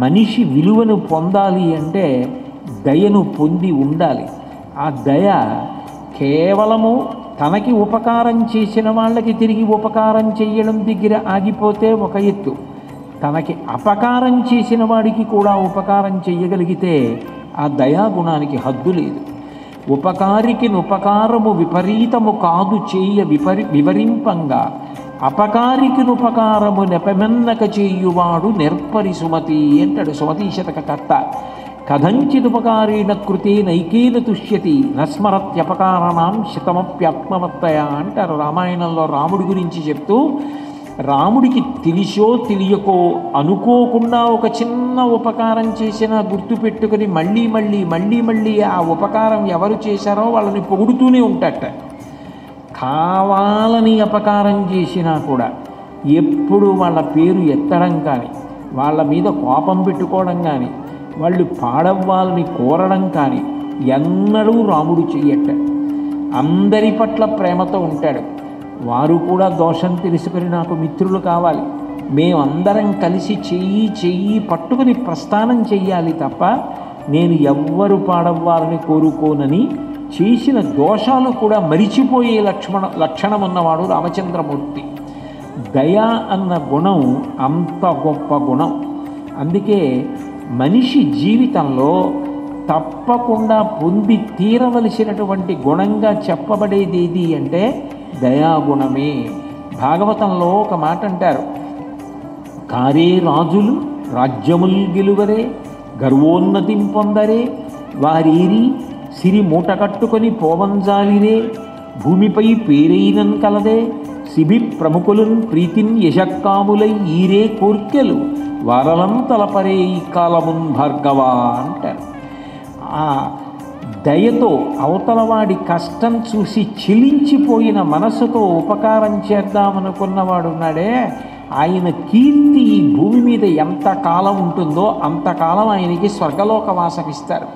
మనిషి విలువను పొందాలి అంటే దయను పొంది ఉండాలి. ఆ దయ కేవలము తనకి ఉపకారం చేసిన వాళ్ళకి తిరిగి ఉపకారం చేయడం దగ్గర ఆగిపోతే ఒక ఎత్తు, తనకి అపకారం చేసిన వాడికి కూడా ఉపకారం చెయ్యగలిగితే ఆ దయాగుణానికి హద్దు లేదు. ఉపకారికి ఉపకారము విపరీతము కాదు చేయ వివరింపంగా, అపకారికి ఉపకారము నెపమెన్నక చేయువాడు నెర్పరి సుమతి అంటాడు సుమతీ శతక కర్త. కథంచిదుపకారేణ కృతే నైకేన తుష్యతి నస్మరత్యపకారణం శతమప్యాత్మవత్తయ అంటారు రామాయణంలో రాముడి గురించి చెప్తూ. రాముడికి తెలిసో తెలియకో అనుకోకుండా ఒక చిన్న ఉపకారం చేసినా గుర్తుపెట్టుకుని మళ్ళీ మళ్ళీ మళ్ళీ మళ్ళీ ఆ ఉపకారం ఎవరు చేశారో వాళ్ళని పొగుడుతూనే ఉంటాట. కావాలని అపకారం చేసినా కూడా ఎప్పుడు వాళ్ళ పేరు ఎత్తడం కానీ, వాళ్ళ మీద కోపం పెట్టుకోవడం కానీ, వాళ్ళు పాడవ్వాలని కోరడం కానీ ఎన్నడూ రాముడు చెయ్యట. అందరి పట్ల ప్రేమతో ఉంటాడు. వారు కూడా దోషం తెలుసుకొని నాకు మిత్రులు కావాలి, మేమందరం కలిసి చెయ్యి పట్టుకుని ప్రస్థానం చెయ్యాలి తప్ప నేను ఎవ్వరు పాడవ్వాలని కోరుకోనని చేసిన దోషాలు కూడా మరిచిపోయే లక్షణం ఉన్నవాడు రామచంద్రమూర్తి. దయ అన్న గుణం అంత గొప్ప గుణం. అందుకే మనిషి జీవితంలో తప్పకుండా పొంది తీరవలసినటువంటి గుణంగా చెప్పబడేది ఏది అంటే దయాగుణమే. భాగవతంలో ఒక మాట అంటారు, కారే రాజులు రాజ్యముల్ గెలువరే గర్వోన్నతిం పొందరే వారేరి సిరి మూట కట్టుకొని పోవంజాలిరే భూమిపై పేరైనన్ కలదే శిబి ప్రముఖులున్ ప్రీతిన్ యశక్కాములై ఈరే కోర్కెలు వారలం తలపరే ఈ కాలమున్ భార్గవా అంటారు. ఆ దయతో అవతలవాడి కష్టం చూసి చిలించిపోయిన మనసుతో ఉపకారం చేద్దామనుకున్నవాడు ఉన్నాడే, ఆయన కీర్తి ఈ భూమి మీద ఎంత కాలం ఉంటుందో అంతకాలం ఆయనకి స్వర్గలోక వాసమిస్తారు.